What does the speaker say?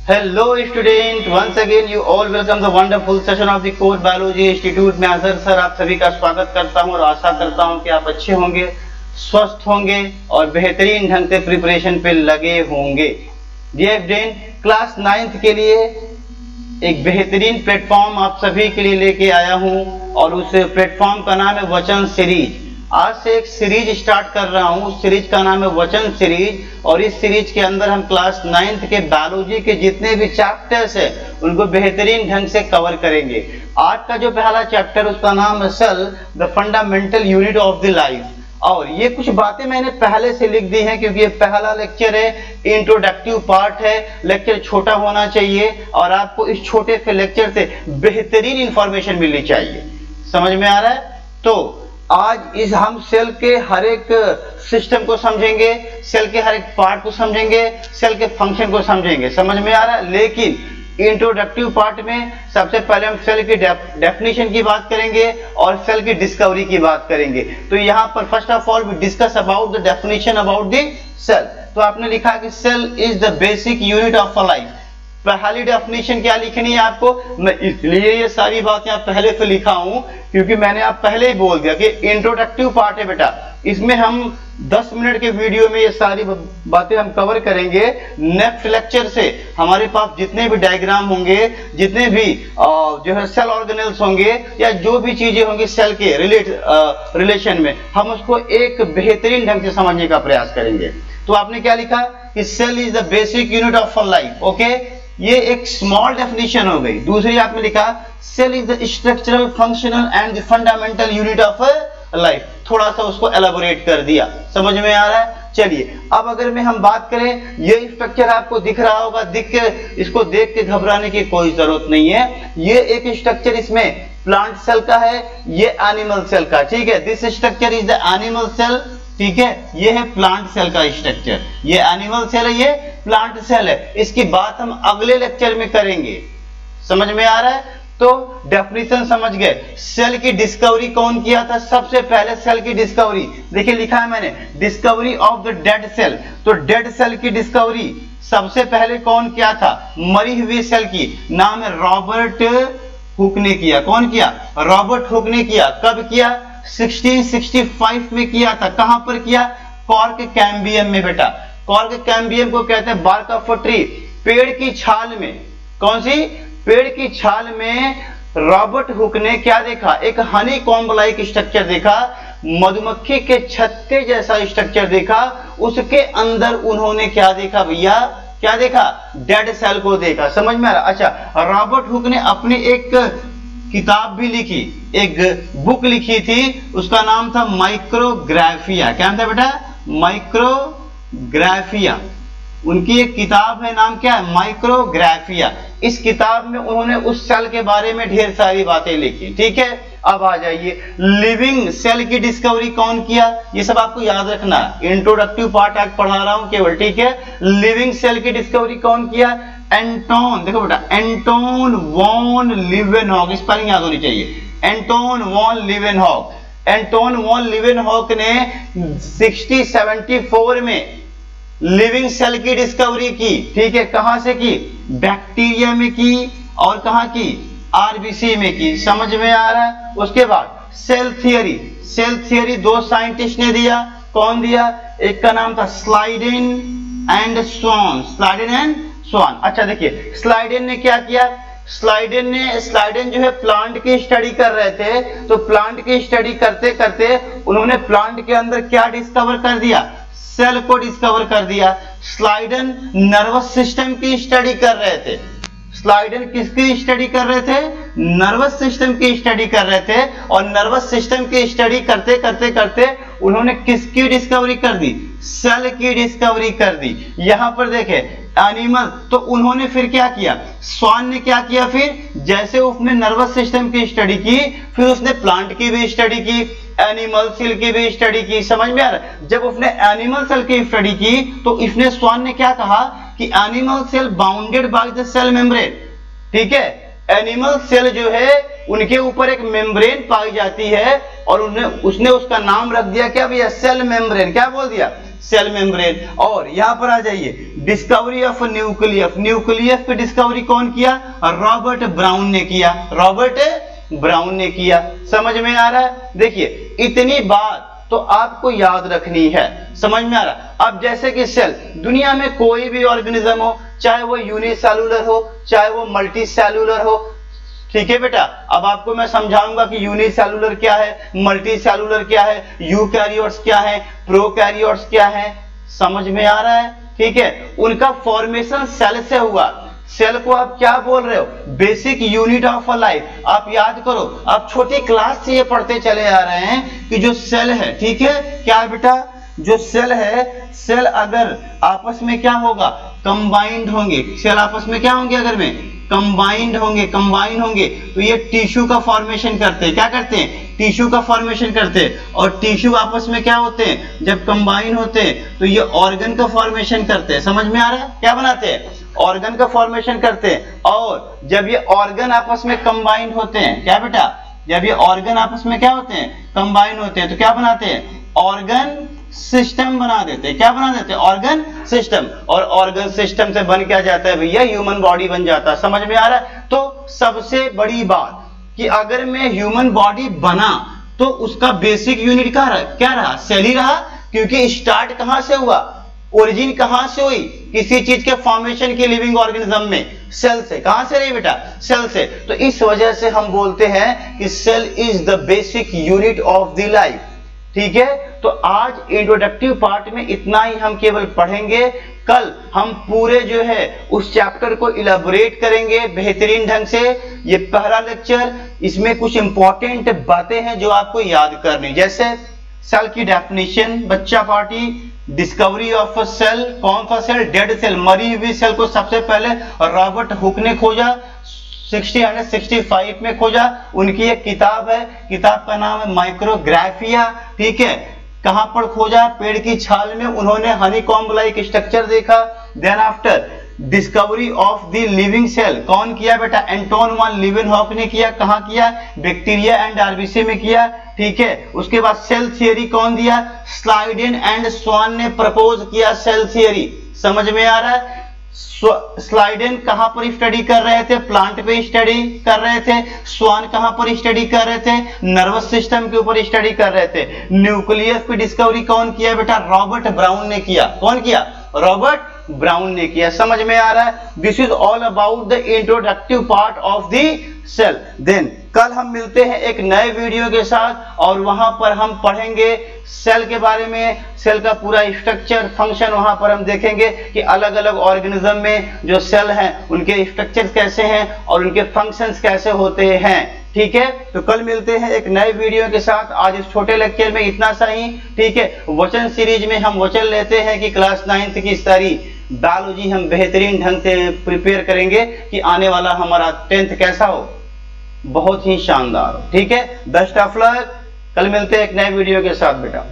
Hello student, once again you all welcome the wonderful session of the Core Biology Institute। मैं Azhar sir आप सभी का स्वागत करता हूं और आशा करता हूं कि आप अच्छे होंगे, स्वस्थ होंगे और बेहतरीन ढंग से प्रिपरेशन पे लगे होंगे। डियर स्टूडेंट, क्लास 9th के लिए एक बेहतरीन प्लेटफॉर्म आप सभी के लिए लेके आया हूं और उस प्लेटफॉर्म का नाम है वचन सीरीज। आज से एक सीरीज स्टार्ट कर रहा हूं, उस सीरीज का नाम है वचन सीरीज और इस सीरीज के अंदर हम क्लास 9th के बायोलॉजी के जितने भी चैप्टर्स हैं उनको बेहतरीन ढंग से कवर करेंगे। आज का जो पहला चैप्टर उसका नाम है cell, the fundamental unit of the life. और ये कुछ बातें मैंने पहले से लिख दी हैं क्योंकि ये पहला लेक्चर है, इंट्रोडक्टिव पार्ट है, लेक्चर छोटा होना चाहिए और आपको इस छोटे से लेक्चर से बेहतरीन इंफॉर्मेशन मिलनी चाहिए। समझ में आ रहा है? तो आज इस हम सेल के हर एक सिस्टम को समझेंगे, सेल के हर एक पार्ट को समझेंगे, सेल के फंक्शन को समझेंगे। समझ में आ रहा है? लेकिन इंट्रोडक्टिव पार्ट में सबसे पहले हम सेल की डेफिनेशन की बात करेंगे और सेल की डिस्कवरी की बात करेंगे। तो यहाँ पर first of all we discuss about the definition about the cell. तो आपने लिखा कि cell is the basic unit of a life. पहली डेफिनेशन क्या लिखनी है आपको? मैं इसलिए ये सारी बातें आप पहले से लिखा हूं क्योंकि मैंने आप पहले ही बोल दिया कि इंट्रोडक्टिव पार्ट है बेटा, इसमें हम 10 मिनट के वीडियो में ये सारी बातें हम कवर करेंगे। नेक्स्ट लेक्चर से हमारे पास जितने भी डायग्राम होंगे, जितने भी जो है सेल ऑर्गेनेल्स होंगे या जो भी चीजें होंगी सेल के रिलेशन में, हम उसको एक बेहतरीन ढंग से समझने का प्रयास करेंगे। तो आपने क्या लिखा कि cell is the basic unit of a life. Okay, ये एक स्मॉल डेफिनेशन हो गई। दूसरी आपने लिखा cell is the structural, functional and the fundamental unit of life. थोड़ा सा उसको एलाबोरेट कर दिया। समझ में आ रहा है? चलिए अब अगर मैं हम बात करें, ये स्ट्रक्चर आपको दिख रहा होगा, दिख के इसको देख के घबराने की कोई जरूरत नहीं है। ये एक स्ट्रक्चर इसमें प्लांट सेल का है, ये एनिमल सेल का। ठीक है, this structure is the animal cell. ठीक है, ये है प्लांट सेल का स्ट्रक्चर, ये एनिमल सेल है, ये प्लांट सेल है। इसकी बात हम अगले लेक्चर में करेंगे। समझ में आ रहा है? तो डेफिनेशन समझ गए। सेल की डिस्कवरी कौन किया था? सबसे पहले सेल की डिस्कवरी देखिए लिखा है मैंने, discovery of the dead cell. तो डेड सेल की डिस्कवरी सबसे पहले कौन किया था? मरी हुई सेल की, नाम है रॉबर्ट हुक ने किया। कौन किया? रॉबर्ट हुक ने किया। कब किया? 1665 में किया था। कहां पर किया? कॉर्क कैम्बियम में बेटा। कॉर्क कैम्बियम को कहते हैं बार्क ऑफ अ ट्री, पेड़ की छाल में। कौन सी? पेड़ की छाल में रॉबर्ट हुक ने क्या देखा? एक हनी कॉम्ब लाइक स्ट्रक्चर देखा, मधुमक्खी के छत्ते जैसा स्ट्रक्चर देखा। उसके अंदर उन्होंने क्या देखा भैया? क्या देखा? डेड सेल को देखा। समझ में आ रहा? अच्छा, रॉबर्ट हुक ने अपनी एक किताब भी लिखी, एक बुक लिखी थी, उसका नाम था माइक्रोग्राफिया। क्या था बेटा? माइक्रोग्राफिया। उनकी एक किताब है, नाम क्या है? माइक्रोग्राफिया। इस किताब में उन्होंने उस सेल के बारे में ढेर सारी बातें लिखी। ठीक है, अब आ जाइए, लिविंग सेल की डिस्कवरी कौन किया? ये सब आपको याद रखना, इंट्रोडक्टिव पार्ट आज पढ़ा रहा हूं केवल। ठीक है, लिविंग सेल की डिस्कवरी कौन किया? एंटोन, देखो बेटा, एंटोन वॉन लीवेनहॉक, स्पेलिंग याद होनी चाहिए, Anton von Leeuwenhoek. Anton von Leeuwenhoek ने 1674 में लिविंग सेल की डिस्कवरी की। ठीक है, कहां से की? बैक्टीरिया में की और कहां की? आरबीसी में की। समझ में आ रहा है? उसके बाद सेल थियरी, सेल थियरी दो साइंटिस्ट ने दिया। कौन दिया? एक का नाम था Schleiden and Schwann. Schleiden and Schwann. अच्छा देखिए, स्लाइडेन ने क्या किया? स्लाइडेन जो है प्लांट की स्टडी कर रहे थे, तो प्लांट की स्टडी करते करते उन्होंने प्लांट के अंदर क्या डिस्कवर कर दिया? सेल को डिस्कवर कर दिया। स्लाइडेन नर्वस सिस्टम की स्टडी कर रहे थे। स्लाइडेन किसकी स्टडी कर रहे थे? नर्वस सिस्टम की स्टडी कर रहे थे। और नर्वस सिस्टम की स्टडी करते करते करते उन्होंने किसकी डिस्कवरी कर दी? सेल की डिस्कवरी कर दी। यहां पर देखे एनिमल, तो उन्होंने फिर क्या किया? स्वान ने क्या किया? फिर जैसे उसने नर्वस सिस्टम की स्टडी की, फिर उसने प्लांट की भी स्टडी की, एनिमल सेल की भी स्टडी की। समझ में आ रहा है? जब उसने एनिमल सेल की स्टडी की तो इसने स्वान ने क्या कहा कि animal cell bounded by the cell membrane. ठीक है, एनिमल सेल जो है उनके ऊपर एक मेम्ब्रेन पाई जाती है और उसने उसका नाम रख दिया क्या भैया? Cell membrane. क्या बोल दिया? Cell membrane. और यहां पर आ जाइए, डिस्कवरी ऑफ न्यूक्लियस, न्यूक्लियस पे डिस्कवरी कौन किया? रॉबर्ट ब्राउन ने किया, रॉबर्ट ब्राउन ने किया। समझ में आ रहा है? देखिए इतनी बात तो आपको याद रखनी है, समझ में आ रहा। अब जैसे कि सेल, दुनिया में कोई भी ऑर्गेनिज्म हो, चाहे वो यूनिसेलुलर हो चाहे वो मल्टी सेलुलर हो, ठीक है बेटा। अब आपको मैं समझाऊंगा कि यूनिसेलुलर क्या है, मल्टी सेलुलर क्या है, यूकैरियोट्स क्या है, प्रोकैरियोट्स क्या है, समझ में आ रहा है? ठीक है, उनका फॉर्मेशन सेल से हुआ। सेल को आप क्या बोल रहे हो? Basic unit of a life. आप याद करो, आप छोटी क्लास से ये पढ़ते चले आ रहे हैं कि जो सेल है, ठीक है, क्या बेटा, जो सेल है, सेल अगर आपस में क्या होगा? कंबाइंड होंगे। सेल आपस में क्या होंगे? अगर में कंबाइंड होंगे, कंबाइन होंगे तो ये टिश्यू का फॉर्मेशन करते हैं। क्या करते हैं? टिश्यू का फॉर्मेशन करते हैं। और टिश्यू आपस में क्या होते हैं? जब कंबाइन होते हैं तो ये ऑर्गन का फॉर्मेशन करते हैं। समझ में आ रहा है? क्या बनाते हैं? ऑर्गन का फॉर्मेशन करते हैं। और जब ये ऑर्गन आपस में कंबाइन होते हैं, क्या बेटा, जब ये ऑर्गन आपस में क्या होते हैं? कंबाइन होते हैं तो क्या बनाते हैं? ऑर्गन सिस्टम बना देते हैं। क्या बना देते हैं? Organ system. और ऑर्गन सिस्टम से बन क्या जाता है भैया? ह्यूमन बॉडी बन जाता है। समझ में आ रहा है? तो सबसे बड़ी बात कि अगर मैं ह्यूमन बॉडी बना तो उसका बेसिक यूनिट क्या रहा? सेल ही रहा, क्योंकि स्टार्ट कहां से हुआ? ओरिजिन कहां से हुई किसी चीज के फॉर्मेशन की लिविंग ऑर्गेनिज्म में? सेल से। कहां से रही बेटा? सेल से। तो इस वजह से हम बोलते हैं कि cell is the basic unit of the life. ठीक है, तो आज इंट्रोडक्टिव पार्ट में इतना ही हम केवल पढ़ेंगे। कल हम पूरे जो है उस चैप्टर को इलेबोरेट करेंगे बेहतरीन ढंग से। ये पहला लेक्चर, इसमें कुछ इंपॉर्टेंट बातें हैं जो आपको याद करनी, जैसे सेल की डेफिनेशन, बच्चा party, discovery of a cell. कौन सा सेल? डेड सेल, मरी हुई सेल को सबसे पहले रॉबर्ट हुक ने खोजा, 1665 में खोजा। उनकी एक किताब है, किताब का नाम है माइक्रोग्राफिया। ठीक है, कहां पर खोजा? पेड़ की छाल में उन्होंने हनीकॉम्ब लाइक स्ट्रक्चर देखा। Then after discovery of the living cell कौन किया बेटा? एंटोन वान लीवेनहॉक ने किया। कहां किया? बैक्टीरिया एंड आरबीसी में किया। ठीक है, उसके बाद सेल थियरी कौन दिया? स्लाइडेन एंड स्वान ने प्रपोज किया सेल थियरी। समझ में आ रहा है? स्लाइडेन कहां पर स्टडी कर रहे थे? प्लांट पे स्टडी कर रहे थे। स्वान कहां पर स्टडी कर रहे थे? नर्वस सिस्टम के ऊपर स्टडी कर रहे थे। न्यूक्लियस की डिस्कवरी कौन किया बेटा? रॉबर्ट ब्राउन ने किया। कौन किया? रॉबर्ट ब्राउन ने किया। समझ में आ रहा है? This is all about the introductory part of the cell. Then कल हम मिलते हैं एक नए वीडियो के साथ और वहां पर हम पढ़ेंगे सेल के बारे में, सेल का पूरा स्ट्रक्चर, फंक्शन। वहां पर हम देखेंगे कि अलग अलग ऑर्गेनिज्म में जो सेल हैं उनके स्ट्रक्चर्स कैसे हैं और उनके फंक्शंस कैसे होते हैं। ठीक है, तो कल मिलते हैं एक नए वीडियो के साथ। आज इस छोटे लेक्चर में इतना सा ही। ठीक है, वचन सीरीज में हम वचन लेते हैं कि क्लास 9th की सारी बायोलॉजी हम बेहतरीन ढंग से प्रिपेयर करेंगे कि आने वाला हमारा 10th कैसा हो, बहुत ही शानदार हो। ठीक है, बेस्ट ऑफ लक। कल मिलते हैं एक नए वीडियो के साथ बेटा।